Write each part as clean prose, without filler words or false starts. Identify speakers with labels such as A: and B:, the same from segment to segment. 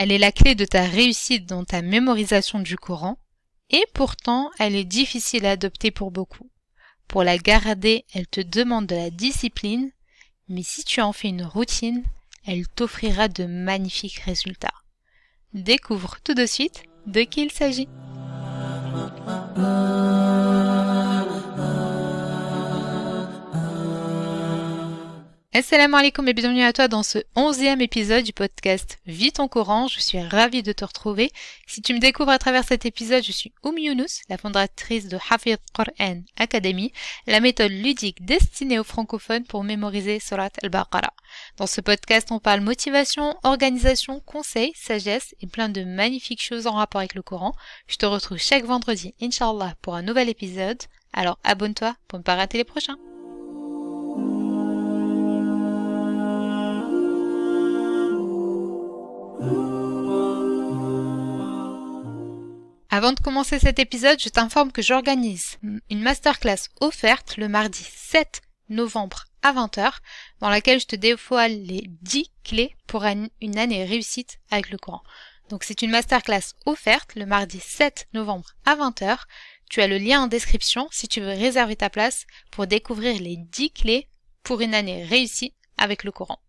A: Elle est la clé de ta réussite dans ta mémorisation du Coran et pourtant elle est difficile à adopter pour beaucoup. Pour la garder, elle te demande de la discipline, mais si tu en fais une routine, elle t'offrira de magnifiques résultats. Découvre tout de suite de qui il s'agit. Assalamu alaikum et bienvenue à toi dans ce 11e épisode du podcast Vis ton Coran. Je suis ravie de te retrouver. Si tu me découvres à travers cet épisode, je suis Younous, la fondatrice de Hafidh Quran Academy, la méthode ludique destinée aux francophones pour mémoriser Surat al-Baqarah. Dans ce podcast, on parle motivation, organisation, conseils, sagesse et plein de magnifiques choses en rapport avec le Coran. Je te retrouve chaque vendredi, Inch'Allah, pour un nouvel épisode. Alors abonne-toi pour ne pas rater les prochains. Avant de commencer cet épisode, je t'informe que j'organise une masterclass offerte le mardi 7 novembre à 20h, dans laquelle je te dévoile les 10 clés pour une année réussite avec le Coran. Donc c'est une masterclass offerte le mardi 7 novembre à 20h. Tu as le lien en description si tu veux réserver ta place pour découvrir les 10 clés pour une année réussie avec le Coran.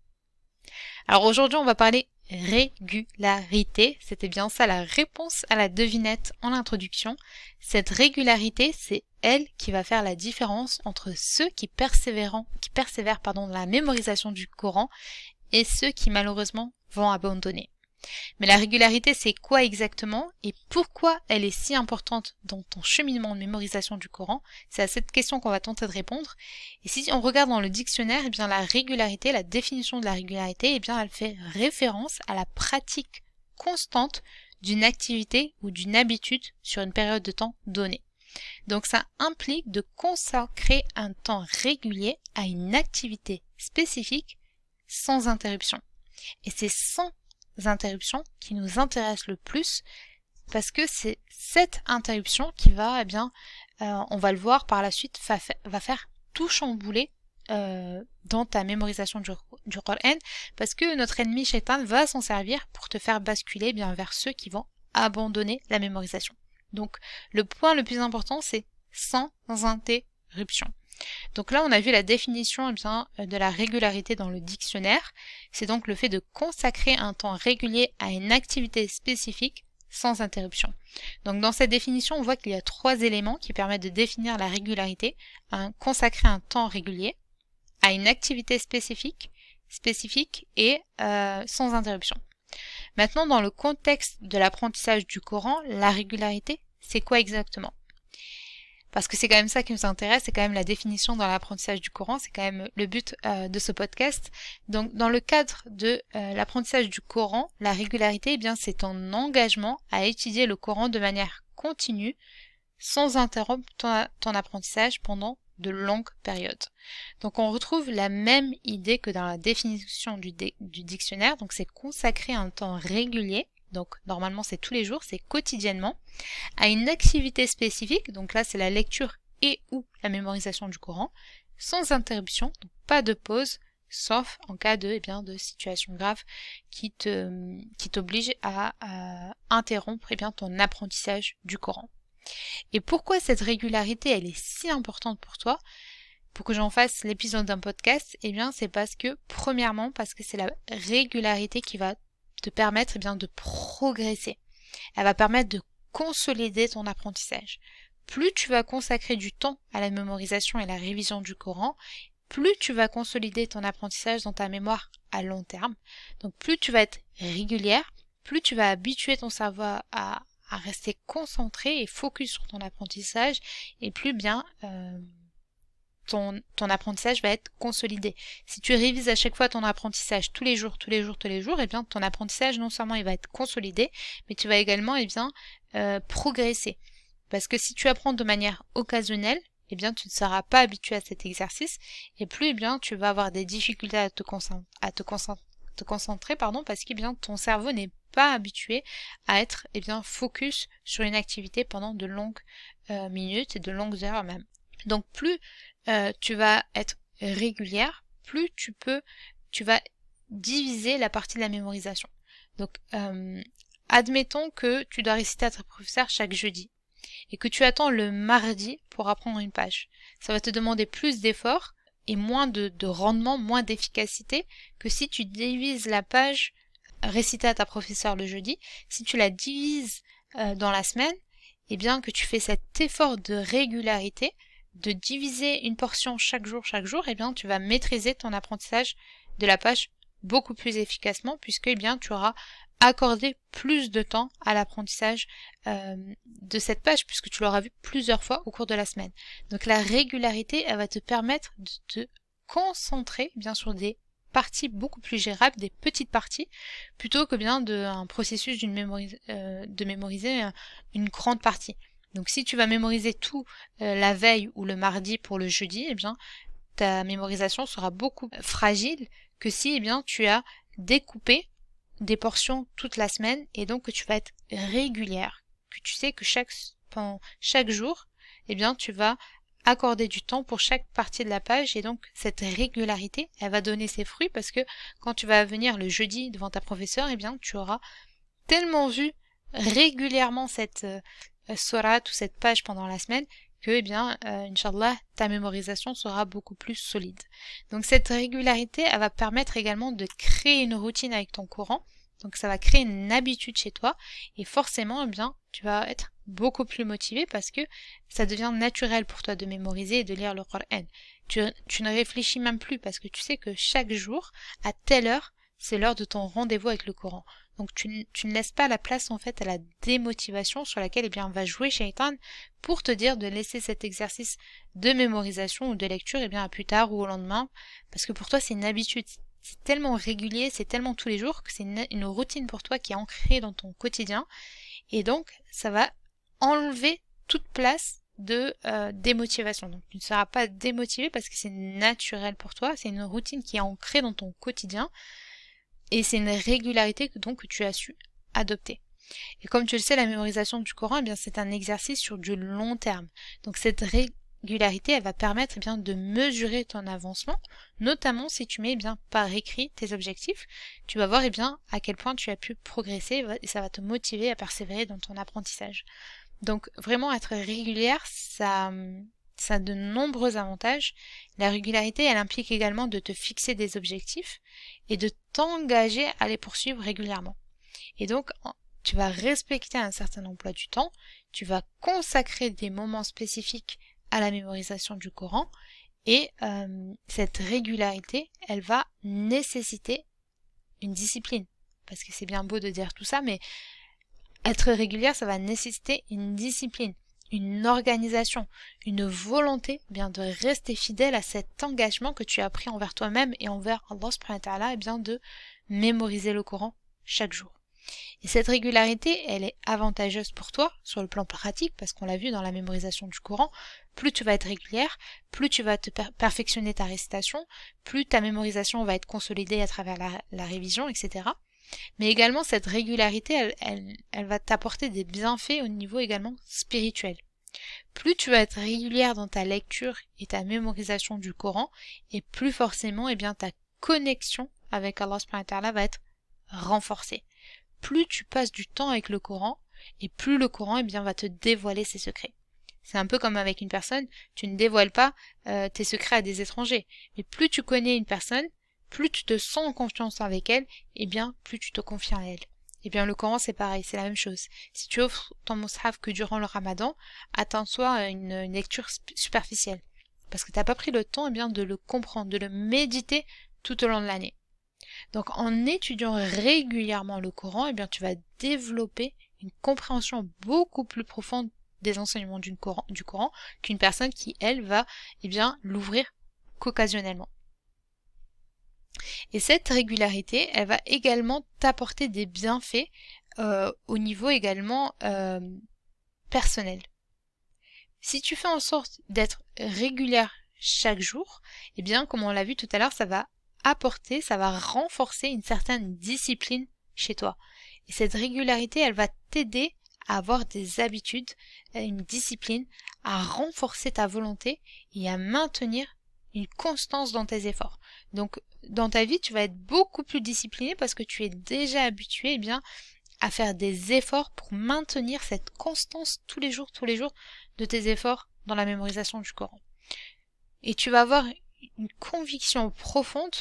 A: Alors aujourd'hui, on va parler régularité, c'était bien ça la réponse à la devinette en introduction. Cette régularité, c'est elle qui va faire la différence entre ceux qui persévèrent dans la mémorisation du Coran et ceux qui malheureusement vont abandonner. Mais la régularité, c'est quoi exactement et pourquoi elle est si importante dans ton cheminement de mémorisation du Coran? C'est à cette question qu'on va tenter de répondre. Et si on regarde dans le dictionnaire, eh bien la régularité, la définition de la régularité, eh bien elle fait référence à la pratique constante d'une activité ou d'une habitude sur une période de temps donnée. Donc ça implique de consacrer un temps régulier à une activité spécifique sans interruption. Et c'est sans interruption qui nous intéresse le plus parce que c'est cette interruption qui va, on va le voir par la suite, va faire tout chambouler dans ta mémorisation du Coran, parce que notre ennemi Shaitan va s'en servir pour te faire basculer vers ceux qui vont abandonner la mémorisation. Donc le point le plus important, c'est sans interruption. Donc là, on a vu la définition de la régularité dans le dictionnaire. C'est donc le fait de consacrer un temps régulier à une activité spécifique sans interruption. Donc dans cette définition, on voit qu'il y a 3 éléments qui permettent de définir la régularité. Consacrer un temps régulier à une activité spécifique et sans interruption. Maintenant, dans le contexte de l'apprentissage du Coran, la régularité, c'est quoi exactement ? Parce que c'est quand même ça qui nous intéresse, c'est quand même la définition dans l'apprentissage du Coran, c'est quand même le but de ce podcast. Donc dans le cadre de l'apprentissage du Coran, la régularité, c'est ton engagement à étudier le Coran de manière continue, sans interrompre ton apprentissage pendant de longues périodes. Donc on retrouve la même idée que dans la définition du dictionnaire, donc c'est consacrer un temps régulier, donc normalement c'est tous les jours, c'est quotidiennement, à une activité spécifique, donc là c'est la lecture et ou la mémorisation du Coran, sans interruption, donc pas de pause, sauf en cas de situation grave qui t'oblige à interrompre ton apprentissage du Coran. Et pourquoi cette régularité elle est si importante pour toi? Pour que j'en fasse l'épisode d'un podcast, c'est parce que c'est la régularité qui va te permettre de progresser. Elle va permettre de consolider ton apprentissage. Plus tu vas consacrer du temps à la mémorisation et la révision du Coran, plus tu vas consolider ton apprentissage dans ta mémoire à long terme. Donc plus tu vas être régulière, plus tu vas habituer ton cerveau à rester concentré et focus sur ton apprentissage, et plus ton apprentissage va être consolidé. Si tu révises à chaque fois ton apprentissage tous les jours, ton apprentissage non seulement il va être consolidé, mais tu vas également progresser. Parce que si tu apprends de manière occasionnelle, tu ne seras pas habitué à cet exercice, et plus tu vas avoir des difficultés à te concentrer, parce que ton cerveau n'est pas habitué à être focus sur une activité pendant de longues minutes et de longues heures même. Donc plus tu vas être régulière, plus tu vas diviser la partie de la mémorisation. Donc, admettons que tu dois réciter à ta professeure chaque jeudi et que tu attends le mardi pour apprendre une page. Ça va te demander plus d'efforts et moins de rendement, moins d'efficacité que si tu divises la page récitée à ta professeure le jeudi. Si tu la divises dans la semaine, et bien que tu fais cet effort de régularité, de diviser une portion chaque jour, et bien tu vas maîtriser ton apprentissage de la page beaucoup plus efficacement puisque eh bien tu auras accordé plus de temps à l'apprentissage de cette page puisque tu l'auras vu plusieurs fois au cours de la semaine. Donc la régularité, elle va te permettre de te concentrer bien sur des parties beaucoup plus gérables, des petites parties, plutôt que bien un processus de mémoriser une grande partie. Donc si tu vas mémoriser tout la veille ou le mardi pour le jeudi, eh bien ta mémorisation sera beaucoup fragile que si eh bien tu as découpé des portions toute la semaine et donc que tu vas être régulière, que tu sais que pendant chaque jour, eh bien tu vas accorder du temps pour chaque partie de la page et donc cette régularité, elle va donner ses fruits parce que quand tu vas venir le jeudi devant ta professeure, eh bien tu auras tellement vu régulièrement cette sourate ou cette page pendant la semaine que, eh bien, Inch'Allah, ta mémorisation sera beaucoup plus solide. Donc cette régularité, elle va permettre également de créer une routine avec ton Coran. Donc ça va créer une habitude chez toi et forcément, eh bien, tu vas être beaucoup plus motivé parce que ça devient naturel pour toi de mémoriser et de lire le Coran. Tu ne réfléchis même plus parce que tu sais que chaque jour, à telle heure, c'est l'heure de ton rendez-vous avec le Coran. Donc tu ne laisses pas la place en fait à la démotivation sur laquelle eh bien va jouer Shaitan pour te dire de laisser cet exercice de mémorisation ou de lecture eh bien à plus tard ou au lendemain parce que pour toi c'est une habitude, c'est tellement régulier, c'est tellement tous les jours que c'est une routine pour toi qui est ancrée dans ton quotidien et donc ça va enlever toute place de démotivation. Donc tu ne seras pas démotivé parce que c'est naturel pour toi, c'est une routine qui est ancrée dans ton quotidien. Et c'est une régularité que tu as su adopter. Et comme tu le sais, la mémorisation du Coran, eh bien, c'est un exercice sur du long terme. Donc cette régularité, elle va permettre eh bien, de mesurer ton avancement, notamment si tu mets eh bien, par écrit tes objectifs. Tu vas voir eh bien, à quel point tu as pu progresser et ça va te motiver à persévérer dans ton apprentissage. Donc vraiment être régulière, ça a de nombreux avantages. La régularité, elle implique également de te fixer des objectifs et de t'engager à les poursuivre régulièrement. Et donc, tu vas respecter un certain emploi du temps, tu vas consacrer des moments spécifiques à la mémorisation du Coran et cette régularité, elle va nécessiter une discipline. Parce que c'est bien beau de dire tout ça, mais être régulière, ça va nécessiter une discipline, une organisation, une volonté bien de rester fidèle à cet engagement que tu as pris envers toi-même et envers Allah subhanahu wa ta'ala et bien de mémoriser le Coran chaque jour. Et cette régularité, elle est avantageuse pour toi sur le plan pratique parce qu'on l'a vu dans la mémorisation du Coran, plus tu vas être régulière, plus tu vas te perfectionner ta récitation, plus ta mémorisation va être consolidée à travers la révision, etc. Mais également, cette régularité, elle va t'apporter des bienfaits au niveau également spirituel. Plus tu vas être régulière dans ta lecture et ta mémorisation du Coran, et plus forcément, eh bien, ta connexion avec Allah subhanahu wa ta'ala va être renforcée. Plus tu passes du temps avec le Coran, et plus le Coran, eh bien, va te dévoiler ses secrets. C'est un peu comme avec une personne, tu ne dévoiles pas tes secrets à des étrangers. Mais plus tu connais une personne, plus tu te sens en confiance avec elle, et bien plus tu te confies en elle. Et bien le Coran c'est pareil, c'est la même chose. Si tu offres ton mushaf que durant le Ramadan, attends-toi à une lecture superficielle. Parce que tu n'as pas pris le temps eh bien, de le comprendre, de le méditer tout au long de l'année. Donc en étudiant régulièrement le Coran, eh bien, tu vas développer une compréhension beaucoup plus profonde des enseignements du Coran qu'une personne qui, elle, va eh bien, l'ouvrir qu'occasionnellement. Et cette régularité, elle va également t'apporter des bienfaits au niveau également personnel. Si tu fais en sorte d'être régulière chaque jour, eh bien, comme on l'a vu tout à l'heure, ça va renforcer une certaine discipline chez toi. Et cette régularité, elle va t'aider à avoir des habitudes, une discipline, à renforcer ta volonté et à maintenir une constance dans tes efforts. Donc dans ta vie, tu vas être beaucoup plus discipliné parce que tu es déjà habitué à faire des efforts pour maintenir cette constance tous les jours de tes efforts dans la mémorisation du Coran. Et tu vas avoir une conviction profonde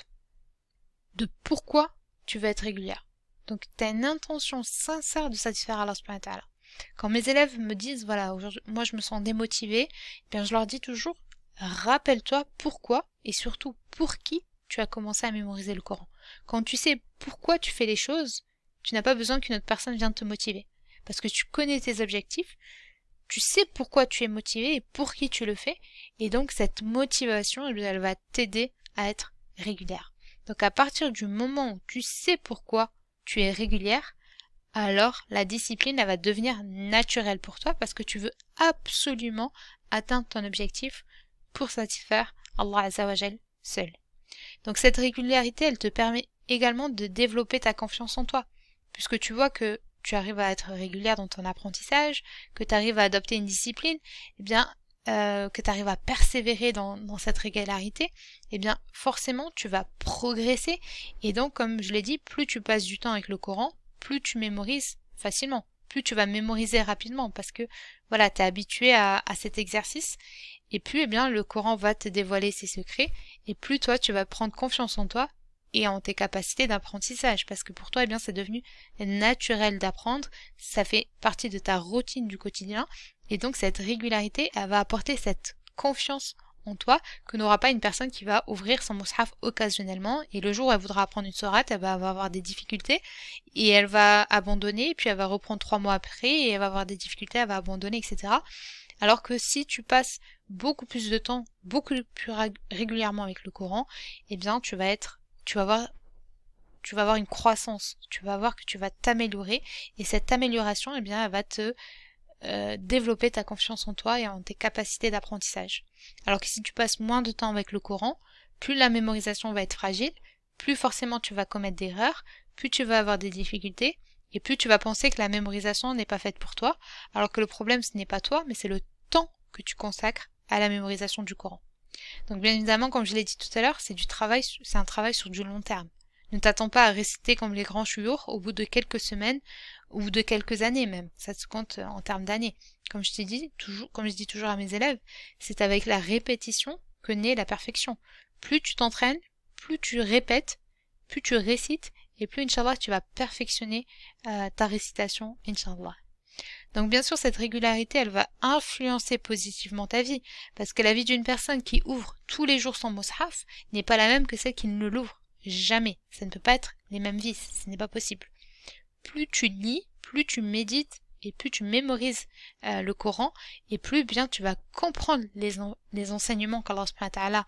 A: de pourquoi tu veux être régulière. Donc tu as une intention sincère de satisfaire Allah subhanahu wa ta'ala. Quand mes élèves me disent, voilà, aujourd'hui, moi je me sens démotivée, bien je leur dis toujours, rappelle-toi pourquoi et surtout pour qui tu as commencé à mémoriser le Coran. Quand tu sais pourquoi tu fais les choses, tu n'as pas besoin qu'une autre personne vienne te motiver. Parce que tu connais tes objectifs, tu sais pourquoi tu es motivé et pour qui tu le fais, et donc cette motivation, elle va t'aider à être régulière. Donc à partir du moment où tu sais pourquoi tu es régulière, alors la discipline elle va devenir naturelle pour toi parce que tu veux absolument atteindre ton objectif pour satisfaire Allah Azza wa Jal seul. Donc cette régularité, elle te permet également de développer ta confiance en toi, puisque tu vois que tu arrives à être régulière dans ton apprentissage, que tu arrives à adopter une discipline, que tu arrives à persévérer dans cette régularité, forcément tu vas progresser. Et donc, comme je l'ai dit, plus tu passes du temps avec le Coran, plus tu mémorises facilement, plus tu vas mémoriser rapidement, parce que voilà, tu es habitué à cet exercice. Et plus le Coran va te dévoiler ses secrets, et plus toi tu vas prendre confiance en toi et en tes capacités d'apprentissage, parce que pour toi c'est devenu naturel d'apprendre, ça fait partie de ta routine du quotidien, et donc cette régularité elle va apporter cette confiance en toi que n'aura pas une personne qui va ouvrir son mushaf occasionnellement, et le jour où elle voudra apprendre une sourate, elle va avoir des difficultés et elle va abandonner, puis elle va reprendre 3 mois après et elle va avoir des difficultés, elle va abandonner, etc. Alors que si tu passes beaucoup plus de temps, beaucoup plus régulièrement avec le Coran, tu vas avoir une croissance, tu vas voir que tu vas t'améliorer, et cette amélioration, elle va te développer ta confiance en toi et en tes capacités d'apprentissage. Alors que si tu passes moins de temps avec le Coran, plus la mémorisation va être fragile, plus forcément tu vas commettre d'erreurs, plus tu vas avoir des difficultés, et plus tu vas penser que la mémorisation n'est pas faite pour toi, alors que le problème ce n'est pas toi, mais c'est le temps que tu consacres à la mémorisation du Coran. Donc bien évidemment, comme je l'ai dit tout à l'heure, c'est un travail sur du long terme. Ne t'attends pas à réciter comme les grands chouyours au bout de quelques semaines ou de quelques années même. Ça se compte en termes d'années. Comme je dis toujours à mes élèves, c'est avec la répétition que naît la perfection. Plus tu t'entraînes, plus tu répètes, plus tu récites, et plus, Inch'Allah, tu vas perfectionner ta récitation, Inch'Allah. Donc bien sûr, cette régularité, elle va influencer positivement ta vie, parce que la vie d'une personne qui ouvre tous les jours son mushaf n'est pas la même que celle qui ne l'ouvre jamais. Ça ne peut pas être les mêmes vies, ce n'est pas possible. Plus tu lis, plus tu médites, et plus tu mémorises le Coran, et plus bien tu vas comprendre les enseignements qu'Allah subhanahu wa ta'ala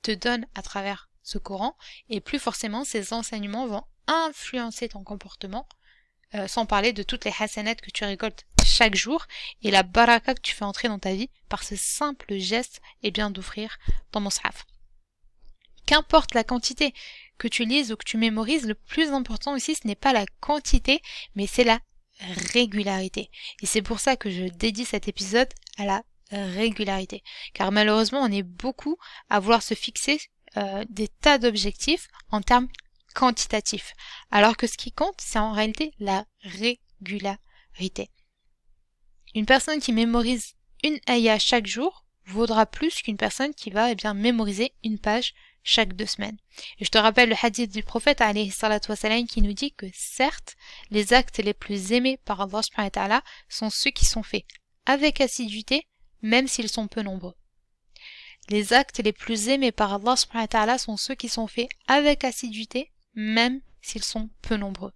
A: te donne à travers ce Coran, et plus forcément ces enseignements vont influencer ton comportement, sans parler de toutes les hasanats que tu récoltes chaque jour et la baraka que tu fais entrer dans ta vie par ce simple geste d'offrir ton mushaf. Qu'importe la quantité que tu lises ou que tu mémorises, le plus important aussi ce n'est pas la quantité mais c'est la régularité. Et c'est pour ça que je dédie cet épisode à la régularité. Car malheureusement on est beaucoup à vouloir se fixer des tas d'objectifs en termes quantitatif, alors que ce qui compte, c'est en réalité la régularité. Une personne qui mémorise une ayah chaque jour vaudra plus qu'une personne qui va mémoriser une page chaque 2 semaines. Et je te rappelle le hadith du prophète alayhi salatu wassalam qui nous dit que certes, les actes les plus aimés par Allah subhanahu wa ta'ala sont ceux qui sont faits avec assiduité, même s'ils sont peu nombreux. Les actes les plus aimés par Allah subhanahu wa ta'ala sont ceux qui sont faits avec assiduité, même s'ils sont peu nombreux.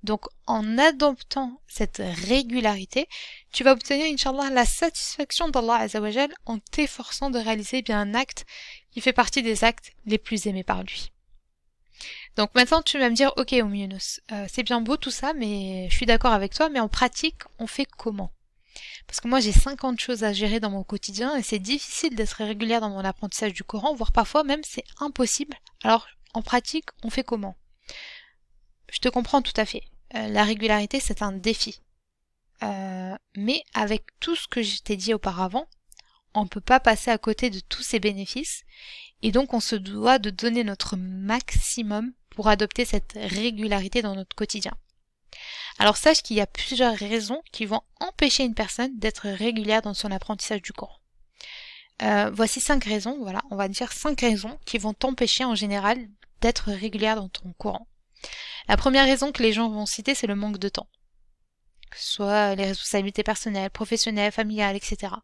A: Donc en adoptant cette régularité, tu vas obtenir Inch'Allah la satisfaction d'Allah Azza wa Jal en t'efforçant de réaliser un acte qui fait partie des actes les plus aimés par lui. Donc maintenant tu vas me dire, ok Younous, c'est bien beau tout ça, mais je suis d'accord avec toi, mais en pratique on fait comment? Parce que moi j'ai 50 choses à gérer dans mon quotidien et c'est difficile d'être régulière dans mon apprentissage du Coran, voire parfois même c'est impossible. Alors en pratique, on fait comment? Je te comprends tout à fait. La régularité, c'est un défi. Mais avec tout ce que je t'ai dit auparavant, on ne peut pas passer à côté de tous ces bénéfices et donc on se doit de donner notre maximum pour adopter cette régularité dans notre quotidien. Alors sache qu'il y a plusieurs raisons qui vont empêcher une personne d'être régulière dans son apprentissage du Coran. Voici 5 raisons, voilà, on va dire 5 raisons qui vont t'empêcher en général d'être régulière dans ton Coran. La première raison que les gens vont citer, c'est le manque de temps. Que ce soit les responsabilités personnelles, professionnelles, familiales, etc.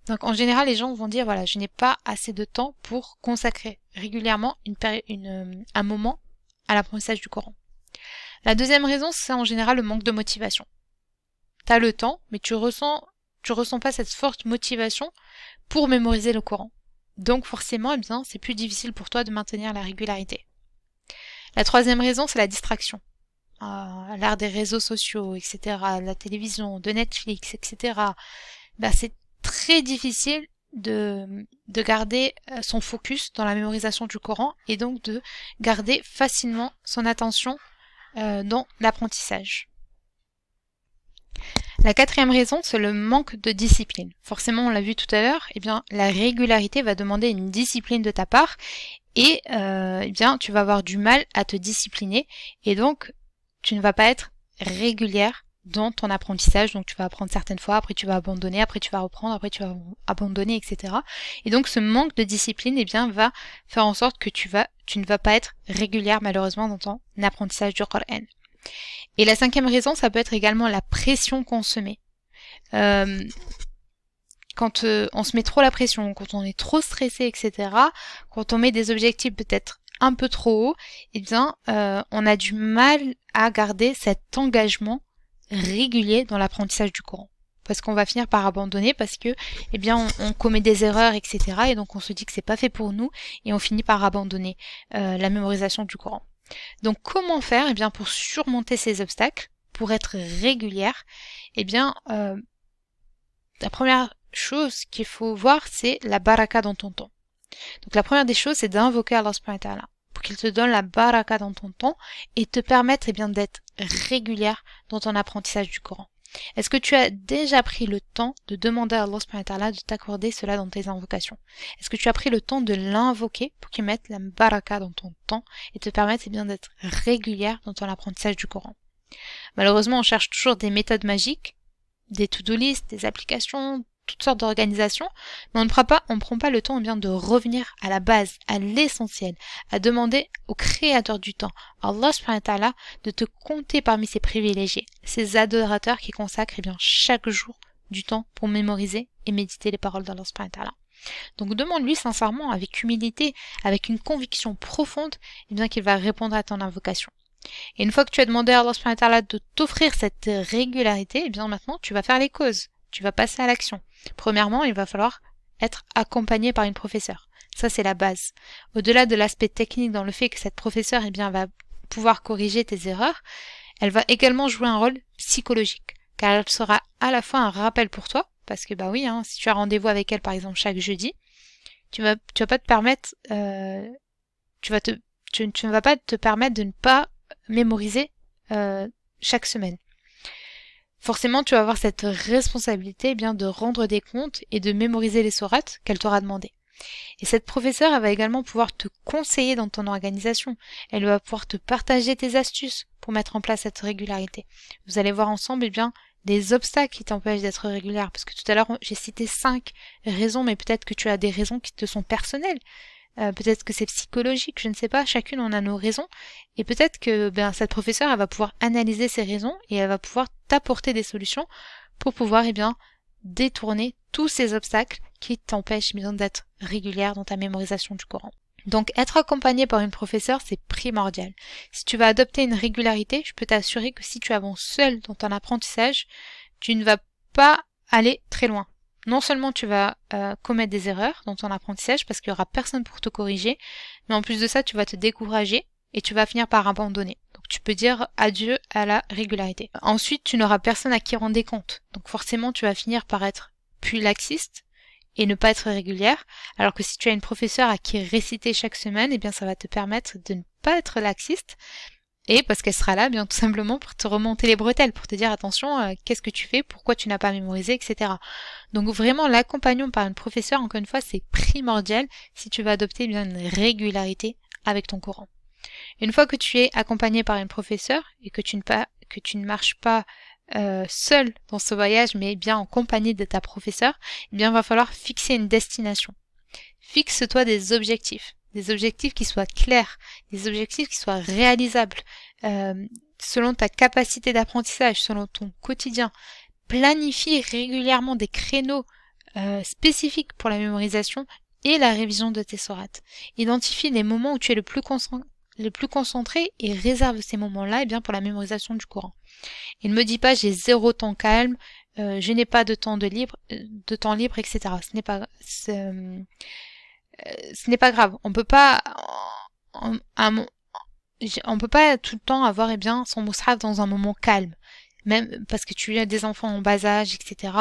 A: Donc en général, les gens vont dire, voilà, je n'ai pas assez de temps pour consacrer régulièrement un moment à l'apprentissage du Coran. La deuxième raison, c'est en général le manque de motivation. Tu as le temps, mais tu ressens pas cette forte motivation pour mémoriser le Coran. Donc forcément, c'est plus difficile pour toi de maintenir la régularité. La troisième raison, c'est la distraction. L'art des réseaux sociaux, etc., la télévision, de Netflix, etc. C'est très difficile de garder son focus dans la mémorisation du Coran et donc de garder facilement son attention dans l'apprentissage. La quatrième raison, c'est le manque de discipline. Forcément, on l'a vu tout à l'heure, la régularité va demander une discipline de ta part et tu vas avoir du mal à te discipliner et donc tu ne vas pas être régulière dans ton apprentissage. Donc tu vas apprendre certaines fois, après tu vas abandonner, après tu vas reprendre, après tu vas abandonner, etc. Et donc ce manque de discipline va faire en sorte que tu ne vas pas être régulière malheureusement dans ton apprentissage du Coran. Et la cinquième raison, ça peut être également la pression qu'on se met. Quand on se met trop la pression, quand on est trop stressé, etc., quand on met des objectifs peut-être un peu trop hauts, on a du mal à garder cet engagement régulier dans l'apprentissage du Coran. Parce qu'on va finir par abandonner, parce que on commet des erreurs, etc., et donc on se dit que c'est pas fait pour nous, et on finit par abandonner la mémorisation du Coran. Donc comment faire pour surmonter ces obstacles, pour être régulière? La première chose qu'il faut voir, c'est la baraka dans ton temps. Donc la première des choses, c'est d'invoquer Allah subhanahu wa ta'ala pour qu'il te donne la baraka dans ton temps et te permettre d'être régulière dans ton apprentissage du Coran. Est-ce que tu as déjà pris le temps de demander à Allah subhanahu wa ta'ala de t'accorder cela dans tes invocations? Est-ce que tu as pris le temps de l'invoquer pour qu'il mette la baraka dans ton temps et te permette d'être régulière dans ton apprentissage du Coran? Malheureusement, on cherche toujours des méthodes magiques, des to-do list, des applications, toutes sortes d'organisations, mais on ne prend pas le temps de revenir à la base, à l'essentiel, à demander au créateur du temps, Allah subhanahu wa ta'ala, de te compter parmi ses privilégiés, ses adorateurs qui consacrent chaque jour du temps pour mémoriser et méditer les paroles d'Allah subhanahu wa ta'ala. Donc demande-lui sincèrement, avec humilité, avec une conviction profonde, qu'il va répondre à ton invocation. Et une fois que tu as demandé à Allah subhanahu wa ta'ala de t'offrir cette régularité, maintenant tu vas faire les causes. Tu vas passer à l'action. Premièrement, il va falloir être accompagné par une professeure. Ça, c'est la base. Au-delà de l'aspect technique dans le fait que cette professeure va pouvoir corriger tes erreurs, elle va également jouer un rôle psychologique. Car elle sera à la fois un rappel pour toi, parce que si tu as rendez-vous avec elle par exemple chaque jeudi, tu vas pas te permettre tu ne vas pas te permettre de ne pas mémoriser chaque semaine. Forcément, tu vas avoir cette responsabilité de rendre des comptes et de mémoriser les sourates qu'elle t'aura demandé. Et cette professeure, elle va également pouvoir te conseiller dans ton organisation. Elle va pouvoir te partager tes astuces pour mettre en place cette régularité. Vous allez voir ensemble des obstacles qui t'empêchent d'être régulière. Parce que tout à l'heure, j'ai cité 5 raisons, mais peut-être que tu as des raisons qui te sont personnelles. Peut-être que c'est psychologique, je ne sais pas, chacune on a nos raisons, et peut-être que cette professeure elle va pouvoir analyser ces raisons et elle va pouvoir t'apporter des solutions pour pouvoir détourner tous ces obstacles qui t'empêchent d'être régulière dans ta mémorisation du Coran. Donc être accompagné par une professeure, c'est primordial. Si tu vas adopter une régularité, je peux t'assurer que si tu avances seul dans ton apprentissage, tu ne vas pas aller très loin. Non seulement tu vas commettre des erreurs dans ton apprentissage parce qu'il n'y aura personne pour te corriger, mais en plus de ça, tu vas te décourager et tu vas finir par abandonner. Donc tu peux dire adieu à la régularité. Ensuite, tu n'auras personne à qui rendre des comptes. Donc forcément, tu vas finir par être plus laxiste et ne pas être régulière, alors que si tu as une professeure à qui réciter chaque semaine, ça va te permettre de ne pas être laxiste Et parce qu'elle sera là, bien tout simplement, pour te remonter les bretelles, pour te dire attention, qu'est-ce que tu fais, pourquoi tu n'as pas mémorisé, etc. Donc vraiment, l'accompagnement par une professeure, encore une fois, c'est primordial si tu vas adopter bien une régularité avec ton courant. Une fois que tu es accompagné par une professeure et que tu ne marches pas seul dans ce voyage, mais bien en compagnie de ta professeure, eh bien, il va falloir fixer une destination. Fixe-toi des objectifs qui soient clairs, des objectifs qui soient réalisables, selon ta capacité d'apprentissage, selon ton quotidien. Planifie régulièrement des créneaux spécifiques pour la mémorisation et la révision de tes sourates. Identifie les moments où tu es le plus concentré et réserve ces moments-là pour la mémorisation du Coran. Et ne me dis pas j'ai zéro temps calme, je n'ai pas de temps libre, etc. Ce n'est pas grave. On peut pas tout le temps avoir son mushaf dans un moment calme. Même parce que tu as des enfants en bas âge, etc.,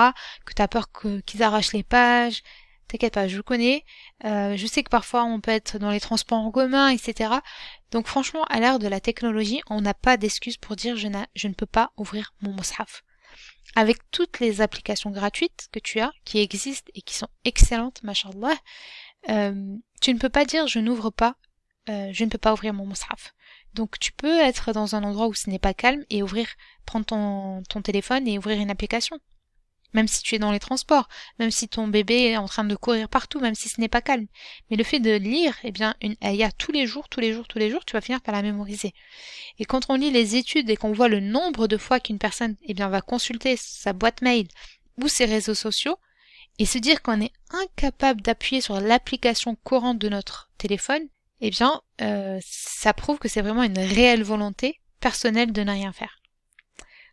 A: que tu as peur qu'ils arrachent les pages. T'inquiète pas, je le connais. Je sais que parfois on peut être dans les transports en commun, etc. Donc franchement, à l'ère de la technologie, on n'a pas d'excuse pour dire je ne peux pas ouvrir mon mushaf. Avec toutes les applications gratuites que tu as, qui existent et qui sont excellentes, mashallah, tu ne peux pas dire je ne peux pas ouvrir mon mushaf. Donc tu peux être dans un endroit où ce n'est pas calme et prendre ton téléphone et ouvrir une application. Même si tu es dans les transports, même si ton bébé est en train de courir partout, même si ce n'est pas calme. Mais le fait de lire, une ayah tous les jours, tu vas finir par la mémoriser. Et quand on lit les études et qu'on voit le nombre de fois qu'une personne, va consulter sa boîte mail ou ses réseaux sociaux, et se dire qu'on est incapable d'appuyer sur l'application courante de notre téléphone, ça prouve que c'est vraiment une réelle volonté personnelle de ne rien faire.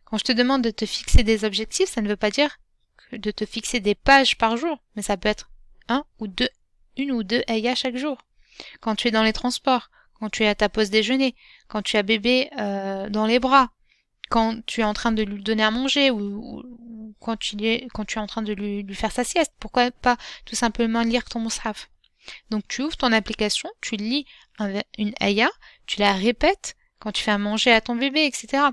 A: Quand je te demande de te fixer des objectifs, ça ne veut pas dire de te fixer des pages par jour, mais ça peut être une ou deux ayahs chaque jour. Quand tu es dans les transports, quand tu es à ta pause déjeuner, quand tu as bébé dans les bras, quand tu es en train de lui donner à manger ou quand tu es en train de lui faire sa sieste, pourquoi pas tout simplement lire ton mushaf. Donc tu ouvres ton application, tu lis une ayah, tu la répètes quand tu fais à manger à ton bébé, etc.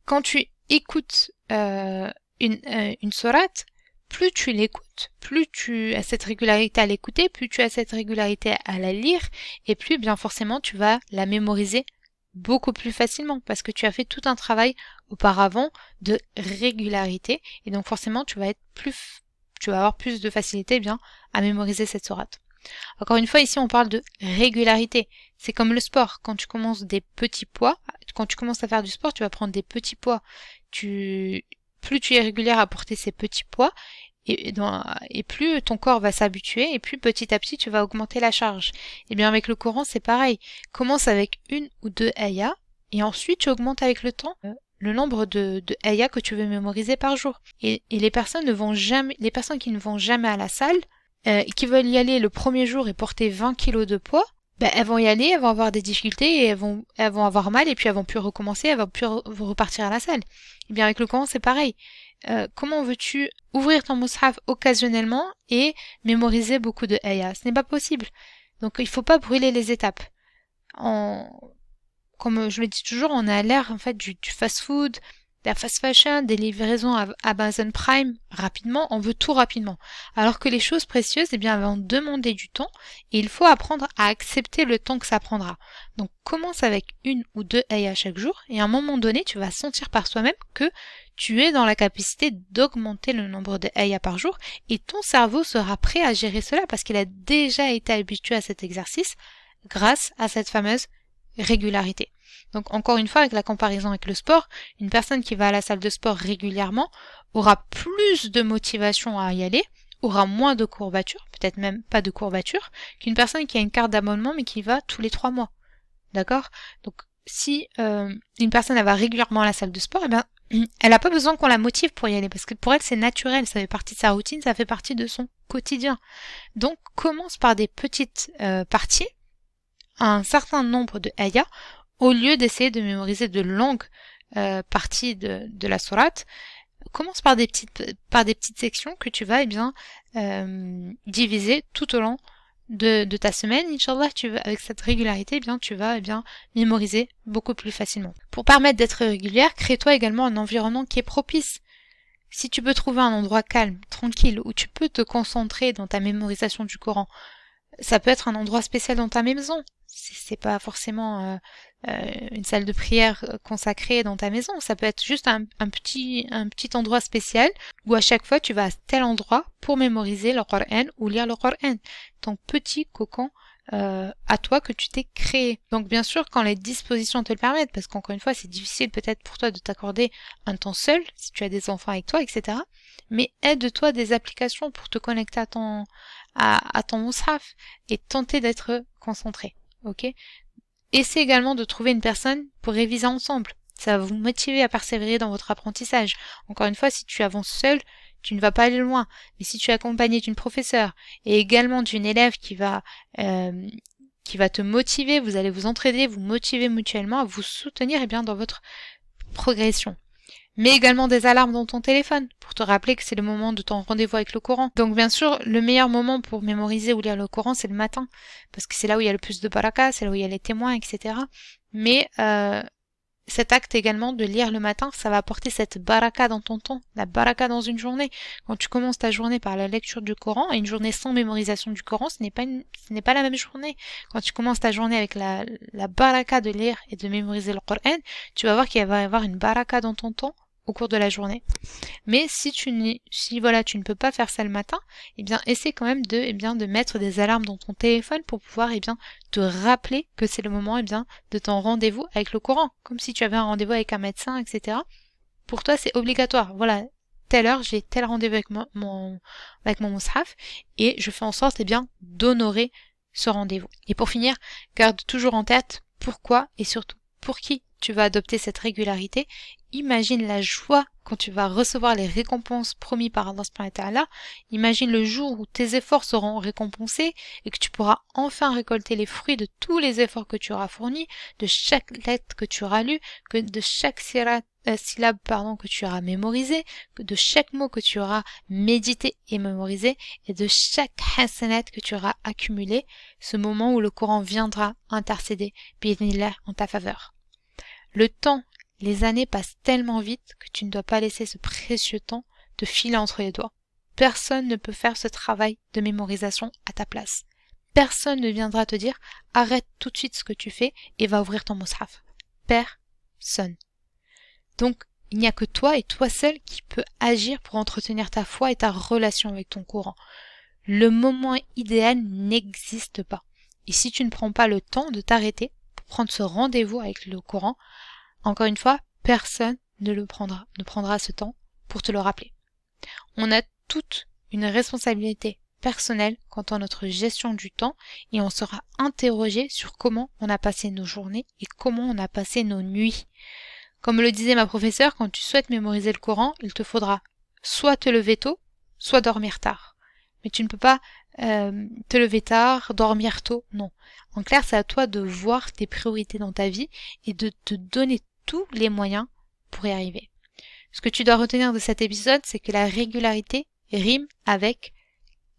A: Quand tu écoutes une sourate, plus tu l'écoutes, plus tu as cette régularité à l'écouter, plus tu as cette régularité à la lire, et plus bien forcément tu vas la mémoriser beaucoup plus facilement parce que tu as fait tout un travail auparavant de régularité et donc forcément tu vas avoir plus de facilité à mémoriser cette sourate. Encore une fois, ici on parle de régularité. C'est comme le sport. Quand tu commences à faire du sport, tu vas prendre des petits poids. Plus tu es régulière à porter ces petits poids, et plus ton corps va s'habituer, et plus petit à petit tu vas augmenter la charge. Et bien avec le Coran, c'est pareil. Commence avec une ou deux ayahs, et ensuite tu augmentes avec le temps le nombre de ayahs que tu veux mémoriser par jour. Et les personnes qui ne vont jamais à la salle, et qui veulent y aller le premier jour et porter 20 kilos de poids, elles vont y aller, elles vont avoir des difficultés et elles vont avoir mal et puis elles vont plus recommencer, elles vont plus repartir à la salle. Et bien avec le Coran c'est pareil. Comment veux-tu ouvrir ton mushaf occasionnellement et mémoriser beaucoup de ayahs? Ce n'est pas possible. Donc il faut pas brûler les étapes. Comme je le dis toujours, on est à l'ère du fast-food, de la fast fashion, des livraisons à Amazon Prime rapidement, on veut tout rapidement. Alors que les choses précieuses, vont demander du temps et il faut apprendre à accepter le temps que ça prendra. Donc commence avec une ou deux ayahs chaque jour et à un moment donné, tu vas sentir par toi-même que tu es dans la capacité d'augmenter le nombre de ayahs par jour et ton cerveau sera prêt à gérer cela parce qu'il a déjà été habitué à cet exercice grâce à cette fameuse régularité. Donc encore une fois, avec la comparaison avec le sport, une personne qui va à la salle de sport régulièrement aura plus de motivation à y aller, aura moins de courbatures, peut-être même pas de courbatures, qu'une personne qui a une carte d'abonnement mais qui va tous les 3 mois. D'accord? Donc si une personne elle va régulièrement à la salle de sport, elle n'a pas besoin qu'on la motive pour y aller, parce que pour elle c'est naturel, ça fait partie de sa routine, ça fait partie de son quotidien. Donc commence par des petites parties, un certain nombre de ayahs, au lieu d'essayer de mémoriser de longues parties de la sourate. Commence par des petites sections que tu vas diviser tout au long de ta semaine, Inch'Allah, avec cette régularité, tu vas mémoriser beaucoup plus facilement. Pour permettre d'être régulière, crée-toi également un environnement qui est propice. Si tu peux trouver un endroit calme, tranquille, où tu peux te concentrer dans ta mémorisation du Coran, ça peut être un endroit spécial dans ta maison. C'est pas forcément une salle de prière consacrée dans ta maison. Ça peut être juste un petit endroit spécial où à chaque fois tu vas à tel endroit pour mémoriser le Coran ou lire le Coran. Ton petit cocon à toi que tu t'es créé. Donc bien sûr quand les dispositions te le permettent, parce qu'encore une fois c'est difficile peut-être pour toi de t'accorder un temps seul si tu as des enfants avec toi, etc. Mais aide-toi des applications pour te connecter à ton mushaf et tenter d'être concentré. Ok? Essaie également de trouver une personne pour réviser ensemble. Ça va vous motiver à persévérer dans votre apprentissage. Encore une fois, si tu avances seul, tu ne vas pas aller loin. Mais si tu es accompagné d'une professeure et également d'une élève qui va te motiver, vous allez vous entraider, vous motiver mutuellement à vous soutenir dans votre progression. Mais également des alarmes dans ton téléphone pour te rappeler que c'est le moment de ton rendez-vous avec le Coran. Donc bien sûr, le meilleur moment pour mémoriser ou lire le Coran, c'est le matin, parce que c'est là où il y a le plus de baraka, c'est là où il y a les témoins, etc. Mais cet acte également de lire le matin, ça va apporter cette baraka dans ton temps, la baraka dans une journée. Quand tu commences ta journée par la lecture du Coran, et une journée sans mémorisation du Coran, ce n'est pas la même journée. Quand tu commences ta journée avec la baraka de lire et de mémoriser le Coran, tu vas voir qu'il va y avoir une baraka dans ton temps au cours de la journée. Mais si tu ne peux pas faire ça le matin, essaie quand même de mettre des alarmes dans ton téléphone pour pouvoir te rappeler que c'est le moment de ton rendez-vous avec le Coran, comme si tu avais un rendez-vous avec un médecin, etc. Pour toi c'est obligatoire. Voilà, telle heure j'ai tel rendez-vous avec mon mushaf et je fais en sorte d'honorer ce rendez-vous. Et pour finir, garde toujours en tête pourquoi et surtout pour qui tu vas adopter cette régularité. Imagine la joie quand tu vas recevoir les récompenses promises par Allah subhanahu wa ta'ala. Imagine le jour où tes efforts seront récompensés et que tu pourras enfin récolter les fruits de tous les efforts que tu auras fournis, de chaque lettre que tu auras lue, de chaque syllabe que tu auras mémorisé, de chaque mot que tu auras médité et mémorisé, et de chaque hasanat que tu auras accumulé, ce moment où le Coran viendra intercéder bi'idhnillah en ta faveur. Le temps, les années passent tellement vite que tu ne dois pas laisser ce précieux temps te filer entre les doigts. Personne ne peut faire ce travail de mémorisation à ta place. Personne ne viendra te dire « Arrête tout de suite ce que tu fais et va ouvrir ton mushaf ». Personne. Donc, il n'y a que toi et toi seul qui peux agir pour entretenir ta foi et ta relation avec ton Coran. Le moment idéal n'existe pas. Et si tu ne prends pas le temps de t'arrêter pour prendre ce rendez-vous avec le Coran, encore une fois, personne ne prendra ce temps pour te le rappeler. On a toute une responsabilité personnelle quant à notre gestion du temps et on sera interrogé sur comment on a passé nos journées et comment on a passé nos nuits. Comme le disait ma professeure, quand tu souhaites mémoriser le Coran, il te faudra soit te lever tôt, soit dormir tard. Mais tu ne peux pas te lever tard, dormir tôt, non. En clair, c'est à toi de voir tes priorités dans ta vie et de te donner tous les moyens pour y arriver. Ce que tu dois retenir de cet épisode, c'est que la régularité rime avec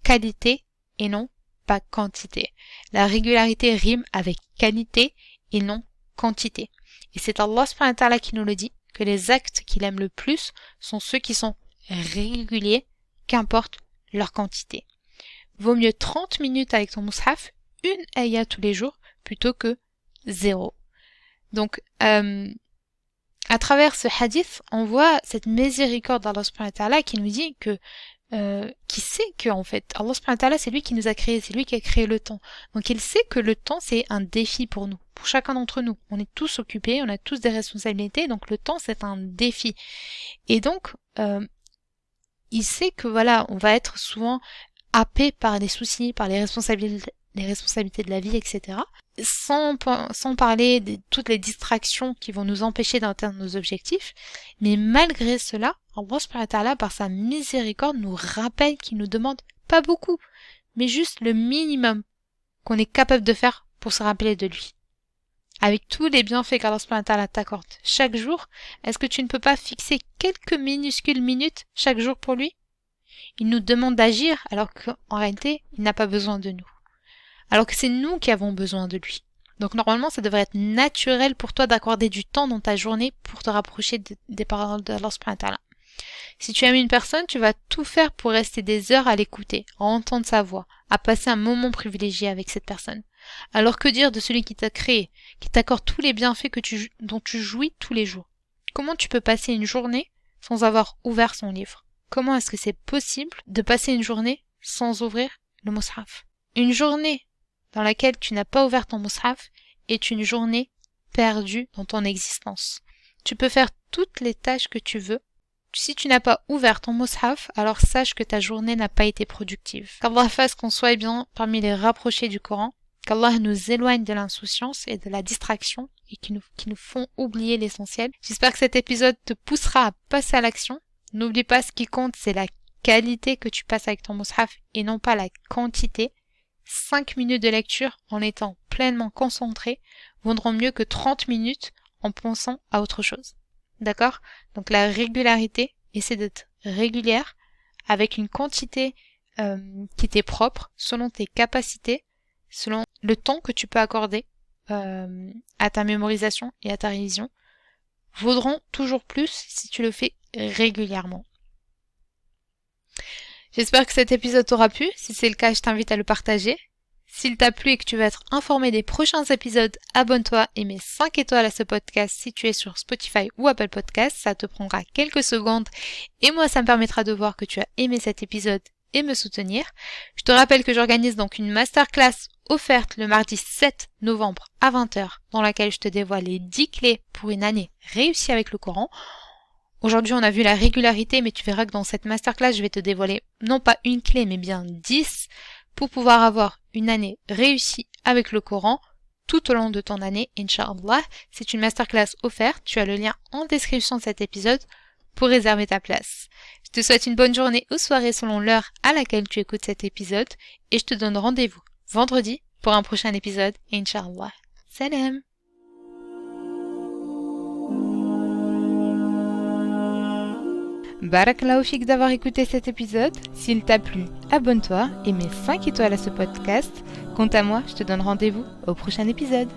A: qualité et non pas quantité. La régularité rime avec qualité et non quantité. Et c'est Allah subhanahu wa ta'ala qui nous le dit, que les actes qu'il aime le plus sont ceux qui sont réguliers, qu'importe leur quantité. Vaut mieux 30 minutes avec ton mushaf, une ayah tous les jours, plutôt que 0. Donc, à travers ce hadith, on voit cette miséricorde d'Allah subhanahu wa ta'ala qui nous dit que qui sait que en fait Allah subhanahu wa ta'ala c'est lui qui nous a créé, c'est lui qui a créé le temps. Donc il sait que le temps c'est un défi pour nous, pour chacun d'entre nous. On est tous occupés, on a tous des responsabilités, donc le temps c'est un défi. Et donc il sait que voilà, on va être souvent happé par des soucis, par les responsabilités de la vie, etc. Sans parler de toutes les distractions qui vont nous empêcher d'atteindre nos objectifs. Mais malgré cela, Allah subhanahu wa ta'ala, par sa miséricorde, nous rappelle qu'il nous demande pas beaucoup, mais juste le minimum qu'on est capable de faire pour se rappeler de lui. Avec tous les bienfaits qu'Allah subhanahu wa ta'ala t'accorde chaque jour, est-ce que tu ne peux pas fixer quelques minuscules minutes chaque jour pour lui? Il nous demande d'agir alors qu'en réalité, il n'a pas besoin de nous. alors que c'est nous qui avons besoin de lui. Donc normalement, ça devrait être naturel pour toi d'accorder du temps dans ta journée pour te rapprocher des paroles d'Allah subhanahu wa ta'ala. Si tu aimes une personne, tu vas tout faire pour rester des heures à l'écouter, à entendre sa voix, à passer un moment privilégié avec cette personne. Alors que dire de celui qui t'a créé, qui t'accorde tous les bienfaits dont tu jouis tous les jours? Comment tu peux passer une journée sans avoir ouvert son livre? Comment est-ce que c'est possible de passer une journée sans ouvrir le Mus'haf? Une journée dans laquelle tu n'as pas ouvert ton Mus'haf est une journée perdue dans ton existence. Tu peux faire toutes les tâches que tu veux. Si tu n'as pas ouvert ton Mus'haf, alors sache que ta journée n'a pas été productive. Qu'Allah fasse qu'on soit bien parmi les rapprochés du Coran, qu'Allah nous éloigne de l'insouciance et de la distraction et qui nous font oublier l'essentiel. J'espère que cet épisode te poussera à passer à l'action. N'oublie pas, ce qui compte, c'est la qualité que tu passes avec ton Mus'haf et non pas la quantité. 5 minutes de lecture en étant pleinement concentré vaudront mieux que 30 minutes en pensant à autre chose. D'accord? Donc la régularité, essaie d'être régulière avec une quantité qui t'est propre, selon tes capacités, selon le temps que tu peux accorder à ta mémorisation et à ta révision, vaudront toujours plus si tu le fais régulièrement. J'espère que cet épisode t'aura plu. Si c'est le cas, je t'invite à le partager. S'il t'a plu et que tu veux être informé des prochains épisodes, abonne-toi et mets 5 étoiles à ce podcast si tu es sur Spotify ou Apple Podcasts. Ça te prendra quelques secondes et moi, ça me permettra de voir que tu as aimé cet épisode et me soutenir. Je te rappelle que j'organise donc une masterclass offerte le mardi 7 novembre à 20h dans laquelle je te dévoile les 10 clés pour une année réussie avec le Coran. Aujourd'hui, on a vu la régularité, mais tu verras que dans cette masterclass, je vais te dévoiler non pas une clé, mais bien 10 pour pouvoir avoir une année réussie avec le Coran tout au long de ton année, Inch'Allah. C'est une masterclass offerte. Tu as le lien en description de cet épisode pour réserver ta place. Je te souhaite une bonne journée ou soirée selon l'heure à laquelle tu écoutes cet épisode et je te donne rendez-vous vendredi pour un prochain épisode, Inch'Allah. Salam! Barakallahu fik d'avoir écouté cet épisode. S'il t'a plu, abonne-toi et mets 5 étoiles à ce podcast. Quant à moi, je te donne rendez-vous au prochain épisode.